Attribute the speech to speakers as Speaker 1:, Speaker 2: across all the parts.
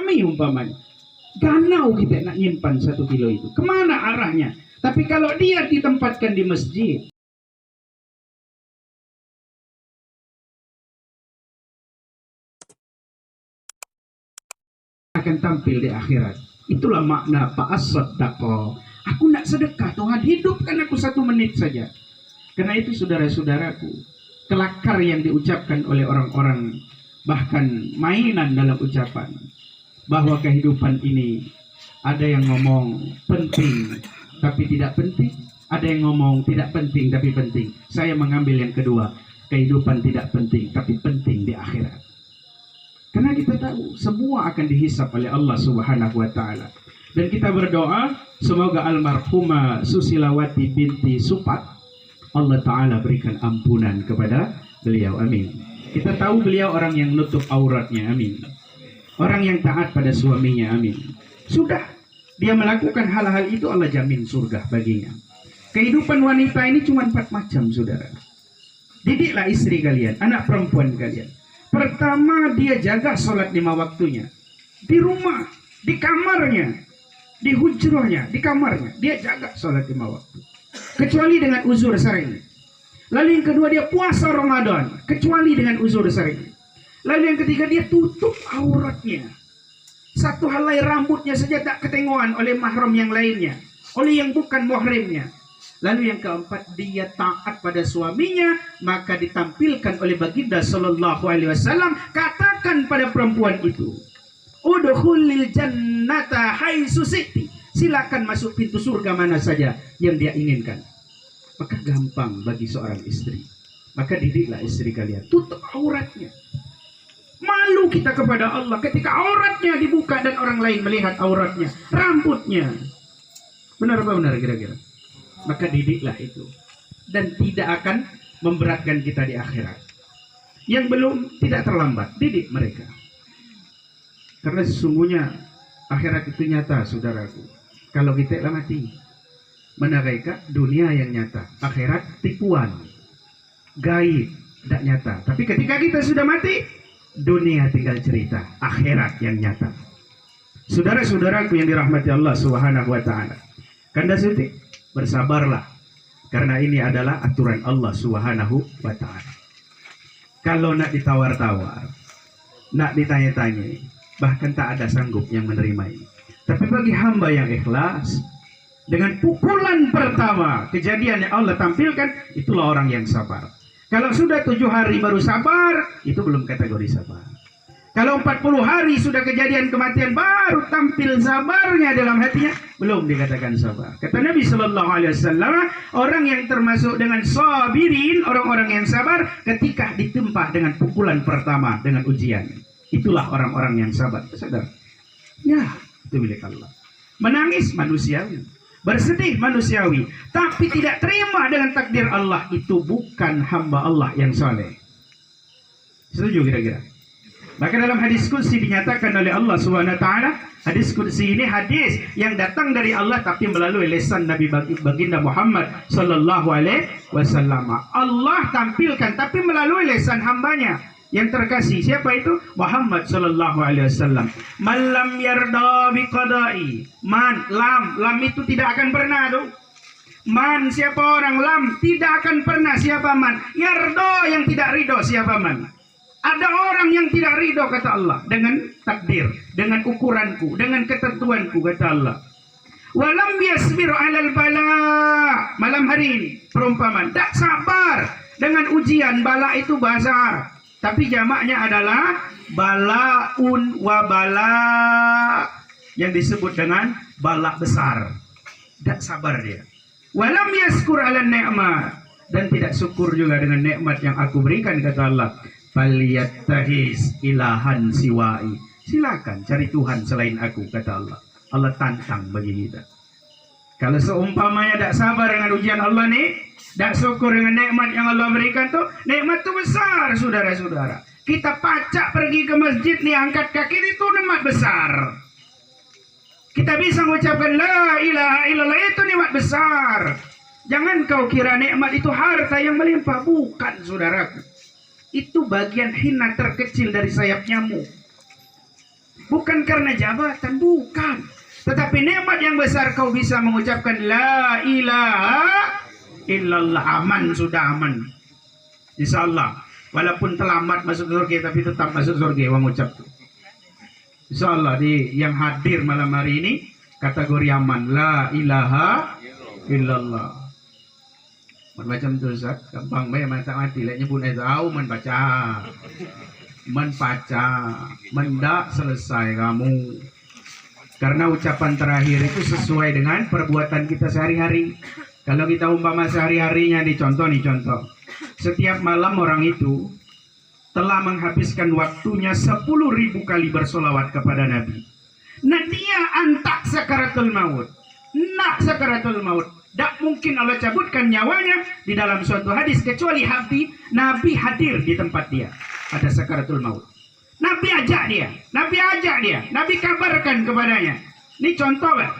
Speaker 1: kami umpamanya. Ganau kita nak nyimpan 1 kilo itu. Kemana arahnya? Tapi kalau dia ditempatkan di masjid, akan tampil di akhirat. Itulah makna fa'as-saddaqah. Aku nak sedekah, Tuhan hidupkan aku 1 menit saja. Karena itu saudara-saudaraku, kelakar yang diucapkan oleh orang-orang, bahkan mainan dalam ucapan, bahwa kehidupan ini ada yang ngomong penting tapi tidak penting, ada yang ngomong tidak penting tapi penting. Saya mengambil yang kedua, kehidupan tidak penting tapi penting di akhirat. Karena kita tahu semua akan dihisap oleh Allah Subhanahu wa taala. Dan kita berdoa semoga almarhumah Susilawati binti Supat, Allah taala berikan ampunan kepada beliau, amin. Kita tahu beliau orang yang nutup auratnya, amin. Orang yang taat pada suaminya, amin. Sudah dia melakukan hal-hal itu, Allah jamin surga baginya. Kehidupan wanita ini cuma 4 macam, saudara. Didiklah istri kalian, anak perempuan kalian. Pertama, dia jaga sholat 5 waktunya. Di rumah, di kamarnya, di hujrahnya, di kamarnya, dia jaga sholat 5 waktu. Kecuali dengan uzur syar'i. Lalu yang kedua, dia puasa Ramadan, kecuali dengan uzur syar'i. Lalu yang ketiga, dia tutup auratnya. Satu helai rambutnya saja tak ketengoan oleh mahram yang lainnya, oleh yang bukan muhrimnya. Lalu yang keempat, dia taat pada suaminya, maka ditampilkan oleh baginda sallallahu alaihi wasallam, katakan pada perempuan itu, udkhulil jannata haitsu syi'ti, silakan masuk pintu surga mana saja yang dia inginkan. Maka gampang bagi seorang istri. Maka didiklah istri kalian, tutup auratnya. Malu kita kepada Allah ketika auratnya dibuka dan orang lain melihat auratnya, rambutnya. Benar apa benar kira-kira? Maka didiklah itu. Dan tidak akan memberatkan kita di akhirat. Yang belum, tidak terlambat, didik mereka. Karena sesungguhnya akhirat itu nyata, saudaraku. Kalau kita lah mati, menagaikan dunia yang nyata, akhirat tipuan, gaib, tidak nyata. Tapi ketika kita sudah mati, dunia tinggal cerita, akhirat yang nyata. Saudara-saudaraku yang dirahmati Allah Subhanahu wa taala. Kanda sutik, bersabarlah. Karena ini adalah aturan Allah Subhanahu wa taala. Kalau nak ditawar-tawar, nak ditanya-tanya, bahkan tak ada sanggup yang menerima ini. Tapi bagi hamba yang ikhlas, dengan pukulan pertama kejadian yang Allah tampilkan, itulah orang yang sabar. Kalau sudah 7 hari baru sabar, itu belum kategori sabar. Kalau 40 hari sudah kejadian kematian baru tampil sabarnya dalam hatinya, belum dikatakan sabar. Kata Nabi Sallallahu Alaihi Wasallam, orang yang termasuk dengan sabirin, orang-orang yang sabar, ketika ditempa dengan pukulan pertama, dengan ujian. Itulah orang-orang yang sabar. Sadar? Ya, itu milik Allah. Menangis manusiawi, bersedih manusiawi, tapi tidak terima dengan takdir Allah, itu bukan hamba Allah yang saleh. Setuju kira-kira? Maka dalam hadis qudsi dinyatakan oleh Allah Subhanahu wa taala, hadis qudsi ini hadis yang datang dari Allah tapi melalui lisan Nabi baginda Muhammad sallallahu alaihi wasallam. Allah tampilkan tapi melalui lisan hambanya yang terkasih. Siapa itu? Muhammad sallallahu alaihi wasallam. Man lam yarda biqada'i, man, lam itu tidak akan pernah tuh. Man, siapa orang, lam tidak akan pernah, siapa man, yarda yang tidak ridho, siapa man. Ada orang yang tidak ridho, kata Allah, dengan takdir, dengan ukuranku, dengan ketentuanku, kata Allah. Walam yasbir alal bala, malam hari ini perumpamaan, tak sabar dengan ujian. Bala itu bahasa Arab, tapi jamaknya adalah balaun wa bala, yang disebut dengan bala besar. Tak sabar dia. Walam yaskur ala ni'mat, dan tidak syukur juga dengan nikmat yang aku berikan, kata Allah. Falyattahis ilahan siwai, silakan cari Tuhan selain aku, kata Allah. Allah tantang bagi kita. Kalau seumpamanya tidak sabar dengan ujian Allah nih, tidak syukur dengan nikmat yang Allah berikan tuh, nikmat itu besar, saudara-saudara. Kita pacak pergi ke masjid nih, angkat kaki, itu nikmat besar. Kita bisa mengucapkan la ilaha illallah, itu nikmat besar. Jangan kau kira nikmat itu harta yang melimpah, bukan, saudaraku. Itu bagian hina terkecil dari sayap nyamuk. Bukan karena jabatan, bukan. Tetapi nikmat yang besar kau bisa mengucapkan la ilaha illallah. Aman, sudah aman. Insyaallah. Walaupun terlambat masuk surga tapi tetap masuk surga mengucap. Insyaallah di yang hadir malam hari ini kategori aman, la ilaha illallah. Macam tu Ustaz, gampang bae mati lek nyebut tahu membaca. Mendak selesai kamu. Karena ucapan terakhir itu sesuai dengan perbuatan kita sehari-hari. Kalau kita umpama sehari-harinya dicontoh nih contoh. Setiap malam orang itu telah menghabiskan waktunya 10.000 kali bersolawat kepada Nabi. Nah dia antak sakaratul maut. Nak sakaratul maut. Tak mungkin Allah cabutkan nyawanya di dalam suatu hadis kecuali Nabi hadir di tempat dia. Ada sakaratul maut. Nabi ajak dia. Nabi kabarkan kepadanya. Ini contoh lah.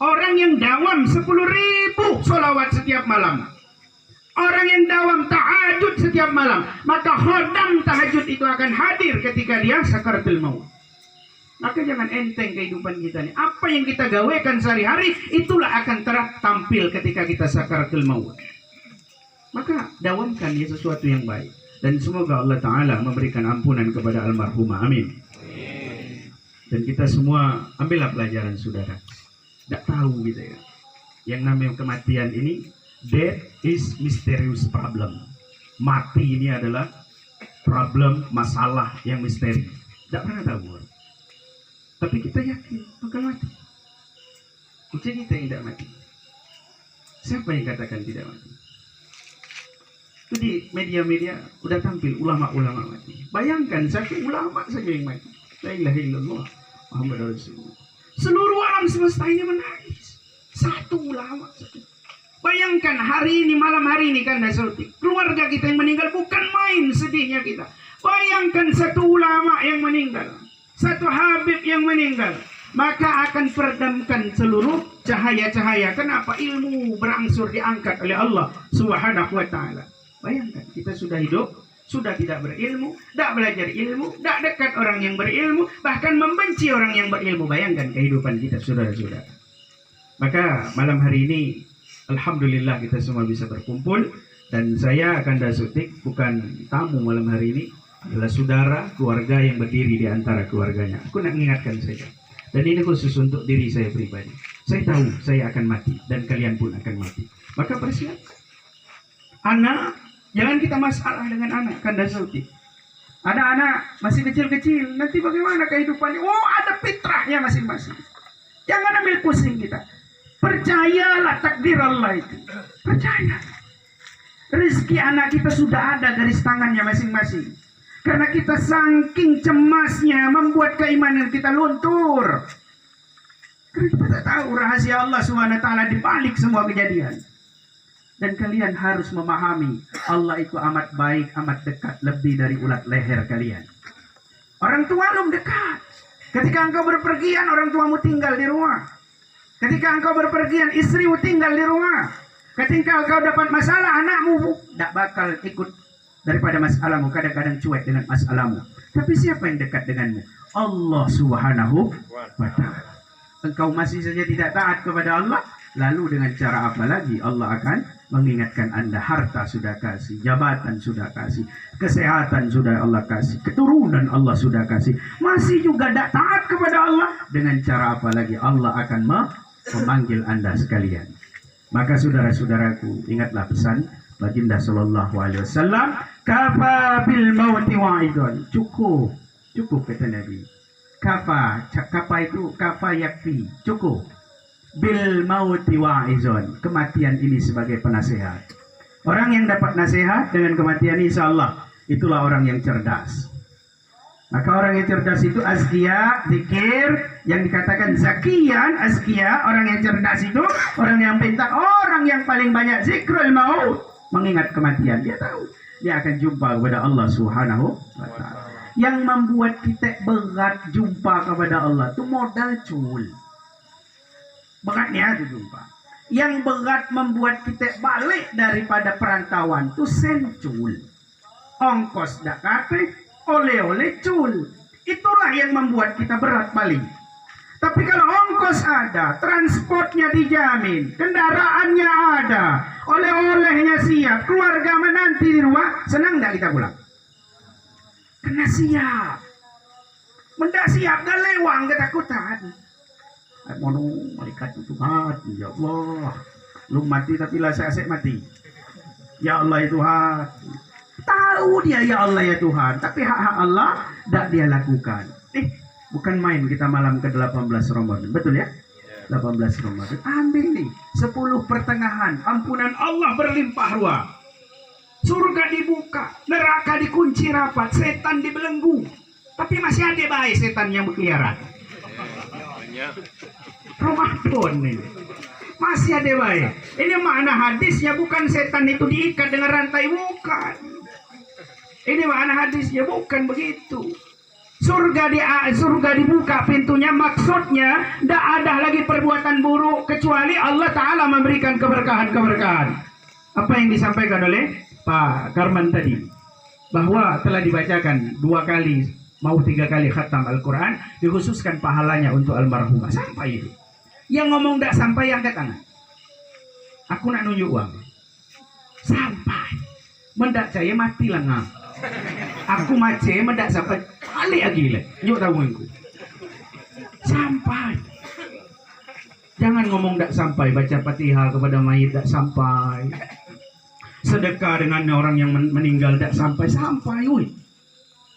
Speaker 1: Orang yang dawam 10.000 solawat setiap malam. Orang yang dawam tahajud setiap malam. Maka khodam tahajud itu akan hadir ketika dia sakaratul maut. Maka jangan enteng kehidupan kita ini. Apa yang kita gawekan sehari-hari, itulah akan tampil ketika kita sakaratul maut. Maka dawamkan ya sesuatu yang baik. Dan semoga Allah Ta'ala memberikan ampunan kepada almarhumah. Amin. Dan kita semua ambillah pelajaran saudara. Tidak tahu gitu ya. Yang namanya kematian ini, death is mysterious problem. Mati ini adalah problem, masalah yang misteri. Tidak pernah tahu. Tapi kita yakin bakal mati. Ujian kita yang tidak mati. Siapa yang katakan tidak mati? Itu di media-media udah tampil ulama-ulama mati. Bayangkan satu ulama saja yang mati. La ilaha illallah Muhammad Rasulullah. Seluruh alam semesta ini menangis. Satu ulama saja. Bayangkan hari ini, malam hari ini kan Dasulti. Keluarga kita yang meninggal bukan main sedihnya kita. Bayangkan satu ulama yang meninggal. Satu habib yang meninggal. Maka akan perdamkan seluruh cahaya-cahaya. Kenapa? Ilmu berangsur diangkat oleh Allah Subhanahu wa ta'ala. Bayangkan, kita sudah hidup, sudah tidak berilmu, tidak belajar ilmu, tidak dekat orang yang berilmu, bahkan membenci orang yang berilmu. Bayangkan kehidupan kita, saudara-saudara. Maka malam hari ini, alhamdulillah kita semua bisa berkumpul. Dan saya akan Dasutik, bukan tamu malam hari ini, adalah saudara, keluarga yang berdiri di antara keluarganya. Aku nak mengingatkan saja. Dan ini khusus untuk diri saya pribadi. Saya tahu saya akan mati, dan kalian pun akan mati. Maka bersiap. Anak, jangan kita masalah dengan anak, Kanda Sulti. Ada anak masih kecil-kecil, nanti bagaimana kehidupannya? Oh, ada fitrahnya masing-masing. Jangan ambil pusing kita. Percayalah takdir Allah itu. Percaya. Rezeki anak kita sudah ada garis tangannya masing-masing. Karena kita saking cemasnya membuat keimanan kita luntur. Karena kita tak tahu rahasia Allah SWT di balik semua kejadian. Dan kalian harus memahami Allah itu amat baik, amat dekat, lebih dari ulat leher kalian. Orang tua belum dekat. Ketika engkau berpergian, orang tuamu tinggal di rumah. Ketika engkau berpergian, istrimu tinggal di rumah. Ketika engkau dapat masalah, anakmu tidak bakal ikut daripada masalahmu. Kadang-kadang cuek dengan masalahmu. Tapi siapa yang dekat denganmu? Allah Subhanahu wa ta'ala. Engkau masih saja tidak taat kepada Allah, lalu dengan cara apa lagi Allah akan mengingatkan Anda? Harta sudah kasih, jabatan sudah kasih, kesehatan sudah Allah kasih, keturunan Allah sudah kasih, masih juga tidak taat kepada Allah. Dengan cara apa lagi Allah akan memanggil Anda sekalian? Maka saudara-saudaraku, ingatlah pesan Baginda Sallallahu Alaihi Wasallam, kafa bil mauti wa'idun. Cukup kata Nabi. Kafa itu kafa yakfi, cukup. Bil mauti wa'izun, kematian ini sebagai penasehat. Orang yang dapat nasihat dengan kematian, insya Allah itulah orang yang cerdas. Maka orang yang cerdas itu azkiya, zikir, yang dikatakan zakian, azkiya, orang yang cerdas itu orang yang pintar, orang yang paling banyak zikrul maut, mengingat kematian. Dia tahu dia akan jumpa kepada Allah Subhanahu wa ta'ala. Yang membuat kita berat jumpa kepada Allah itu modal cul. Beratnya itu jumpa. Yang berat membuat kita balik daripada perantauan itu sencul. Ongkos dak kate, oleh-oleh cul. Itulah yang membuat kita berat paling. Tapi kalau ongkos ada, transportnya dijamin, kendaraannya ada, oleh-olehnya siap, keluarga menanti di rumah, senang tidak kita pulang? Kena siap. Mendak siap, dah lewang ketakutan. Mono malaikat Tuhan, ya Allah, lu mati tapi lah saya asik mati. Ya Allah ya Tuhan. Tahu dia ya Allah ya Tuhan, tapi hak-hak Allah tidak dia lakukan. Bukan main kita malam ke-18 Ramadan, betul ya? 18 Ramadan. Ambil nih 10 pertengahan, ampunan Allah berlimpah ruah. Surga dibuka, neraka dikunci rapat, setan dibelenggu. Tapi masih ada baik setan yang berkeliaran. Ramadan ini masih ada baik. Ini makna hadisnya, bukan setan itu diikat dengan rantai, bukan. Ini makna hadisnya, bukan begitu. Surga dibuka pintunya, maksudnya tidak ada lagi perbuatan buruk kecuali Allah Ta'ala memberikan keberkahan-keberkahan. Apa yang disampaikan oleh Pak Karman tadi, bahwa telah dibacakan 2 kali mau 3 kali khatam Al-Quran, dikhususkan pahalanya untuk almarhumah. Sampai itu. Yang ngomong tidak sampai, angkat tangan. Aku nak nunjuk uang. Sampai. Mendak saya mati lah ngam. Aku macam mendak sampai balik lagi lah. Nyuk tahu aku. Sampai. Jangan ngomong tak sampai, baca Fatihah kepada mayit tak sampai. Sedekah dengan orang yang meninggal tak sampai. Woi.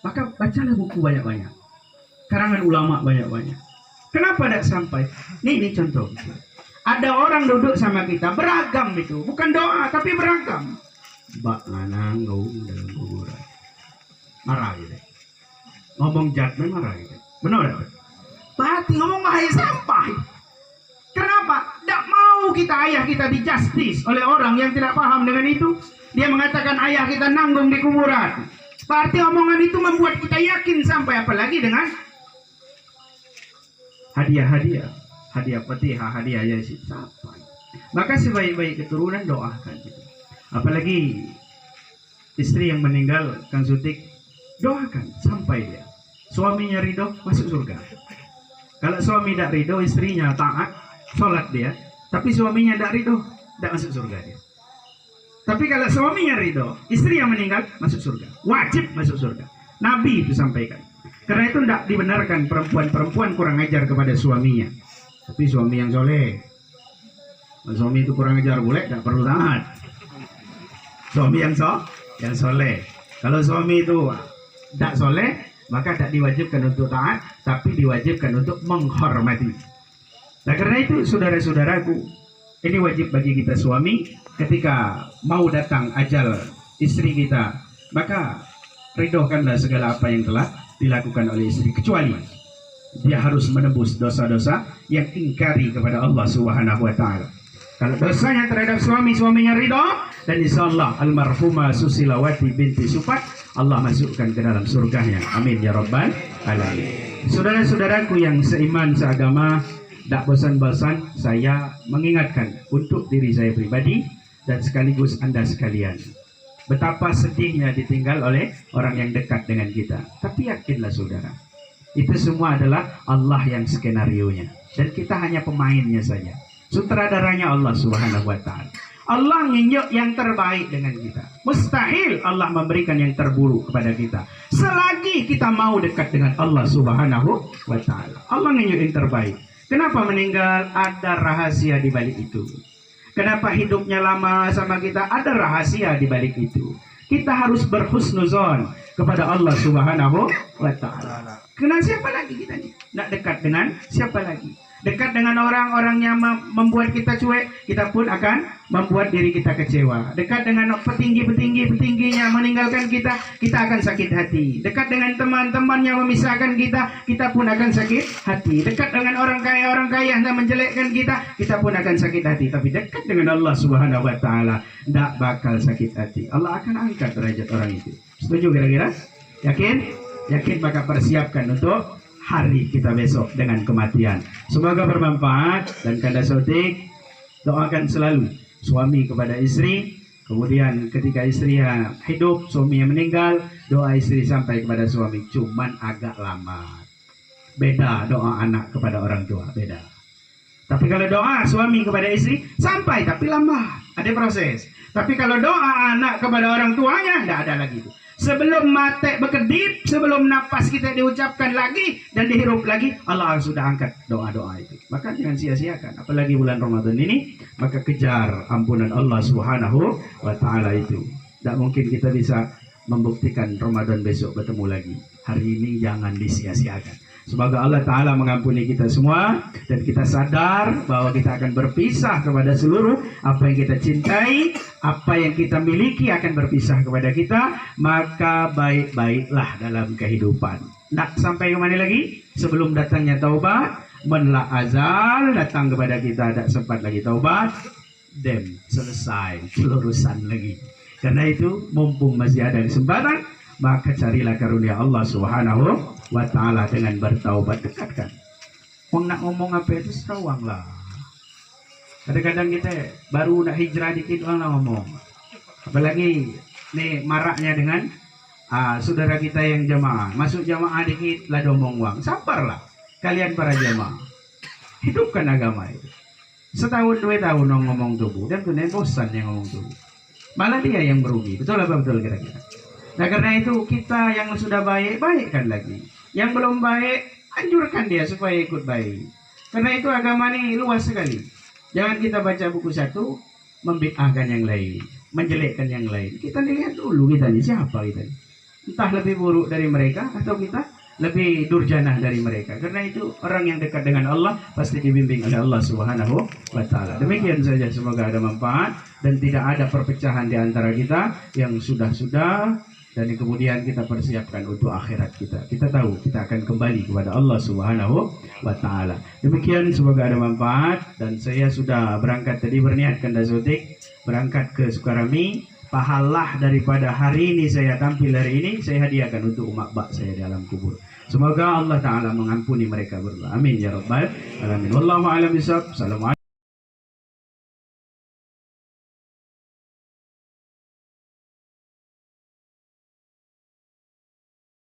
Speaker 1: Maka bacalah buku banyak-banyak. Karangan ulama banyak-banyak. Kenapa tak sampai? Ini contoh. Ada orang duduk sama kita, beragam itu. Bukan doa, tapi beragam. Bak nganang gaung dalam kuburan. Marah gitu. Ngomong jadman marah gitu. Benar tak? Berarti ngomong bahaya sampai. Kenapa? Tak mau kita ayah kita di justice oleh orang yang tidak paham dengan itu. Dia mengatakan ayah kita nanggung di kuburan. Berarti omongan itu membuat kita yakin sampai, apalagi dengan hadiah-hadiah. Hadiah Fatihah, hadiah Yasin sampai. Maka sebaik-baik keturunan doakan gitu. Apalagi istri yang meninggal, Kang Sutik, doakan sampai dia. Suaminya ridho, masuk surga. Kalau suami tidak ridho, istrinya taat, sholat dia. Tapi suaminya tidak ridho, tidak masuk surga dia. Tapi kalau suaminya ridho, istri yang meninggal masuk surga. Wajib masuk surga. Nabi itu sampaikan. Karena itu tidak dibenarkan perempuan-perempuan kurang ajar kepada suaminya. Tapi suami yang soleh. Suami itu kurang ajar boleh, tidak perlu taat. Suami yang soleh. Kalau suami itu tidak soleh, maka tidak diwajibkan untuk taat, tapi diwajibkan untuk menghormati. Nah karena itu saudara-saudaraku, ini wajib bagi kita suami, ketika mau datang ajal istri kita, maka ridhokanlah segala apa yang telah dilakukan oleh istri, kecuali dia harus menebus dosa-dosa yang ingkari kepada Allah Subhanahu wa Ta'ala. Kalau dosanya terhadap suaminya ridho, dan insyaallah almarhumah Susilawati binti Supat Allah masukkan ke dalam surganya. Amin ya rabbal alamin. Saudara-saudaraku yang seiman seagama, tak bosan-bosan saya mengingatkan untuk diri saya pribadi dan sekaligus Anda sekalian, betapa sedihnya ditinggal oleh orang yang dekat dengan kita. Tapi yakinlah saudara, itu semua adalah Allah yang skenarionya, dan kita hanya pemainnya saja. Sutradaranya Allah Subhanahu wa Ta'ala. Allah nginjak yang terbaik dengan kita. Mustahil Allah memberikan yang terburuk kepada kita, selagi kita mau dekat dengan Allah Subhanahu wa Ta'ala. Allah nginjak yang terbaik. Kenapa meninggal? Ada rahasia di balik itu. Kenapa hidupnya lama sama kita? Ada rahasia di balik itu. Kita harus berhusnuzon kepada Allah Subhanahu wa Ta'ala. Kenal siapa lagi kita nih? Nak dekat dengan siapa lagi? Dekat dengan orang-orang yang membuat kita cuek, kita pun akan membuat diri kita kecewa. Dekat dengan petingginya meninggalkan kita, kita akan sakit hati. Dekat dengan teman-teman yang memisahkan kita, kita pun akan sakit hati. Dekat dengan orang kaya yang menjelekkan kita, kita pun akan sakit hati. Tapi dekat dengan Allah Subhanahu wa Ta'ala, tidak bakal sakit hati. Allah akan angkat derajat orang itu. Setuju kira-kira? Yakin? Yakin, maka persiapkan untuk hari kita besok dengan kematian. Semoga bermanfaat, dan Kanda Sotik doakan selalu suami kepada istri, Kemudian ketika istrinya hidup, suaminya meninggal, doa istri sampai kepada suami, cuman agak lama. Beda doa anak kepada orang tua, beda. Tapi kalau doa suami kepada istri, sampai tapi lama, ada proses. Tapi kalau doa anak kepada orang tuanya, tidak ada lagi itu. Sebelum mati berkedip, sebelum napas kita diucapkan lagi dan dihirup lagi, Allah sudah angkat doa-doa itu. Maka jangan sia-siakan, apalagi bulan Ramadan ini, maka kejar ampunan Allah Subhanahu wa Ta'ala itu. Tidak mungkin kita bisa membuktikan Ramadan besok bertemu lagi. Hari ini jangan disia-siakan. Semoga Allah Ta'ala mengampuni kita semua dan kita sadar bahwa kita akan berpisah kepada seluruh apa yang kita cintai, apa yang kita miliki akan berpisah kepada kita. Maka baik-baiklah dalam kehidupan. Nak sampai kemana lagi? Sebelum datangnya taubat, menla azal datang kepada kita, tak sempat lagi taubat, selesai urusan lagi. Karena itu mumpung masih ada kesempatan, maka carilah karunia Allah Subhanahu wa Ta'ala dengan bertaubat. Dekatkan. Orang nak ngomong apa itu serawang lah. Kadang-kadang kita baru nak hijrah dikit orang nak ngomong. Apalagi nih maraknya dengan saudara kita yang jamaah. Masuk jamaah dikit lah domong uang. Sabarlah kalian para jamaah. Hidupkan agama itu. Setahun 2 tahun orang ngomong tubuh dan tuh bosan yang ngomong tubuh. Malah dia yang merugi. Betul apa betul kira-kira? Nah karena itu kita yang sudah baik, baikkan lagi. Yang belum baik, anjurkan dia supaya ikut baik. Karena itu agama ini luas sekali. Jangan kita baca buku satu, membid'ahkan yang lain, menjelekkan yang lain. Kita lihat dulu kita ini siapa kita ini. Entah lebih buruk dari mereka atau kita lebih durjanah dari mereka. Karena itu orang yang dekat dengan Allah pasti dibimbing oleh Allah Subhanahu wa Ta'ala. Demikian saja, semoga ada manfaat dan tidak ada perpecahan di antara kita yang sudah-sudah. Dan kemudian kita persiapkan untuk akhirat kita. Kita tahu kita akan kembali kepada Allah Subhanahu wa Ta'ala. Demikian, semoga ada manfaat. Dan saya sudah berangkat tadi, berniatkan Dasotik berangkat ke Sukarami. Pahala daripada hari ini saya tampil hari ini, saya hadiahkan untuk umat bak saya di alam kubur. Semoga Allah Ta'ala mengampuni mereka berdua. Amin ya Rabbal Alamin. Wallahu a'lam bishawab. Assalamualaikum.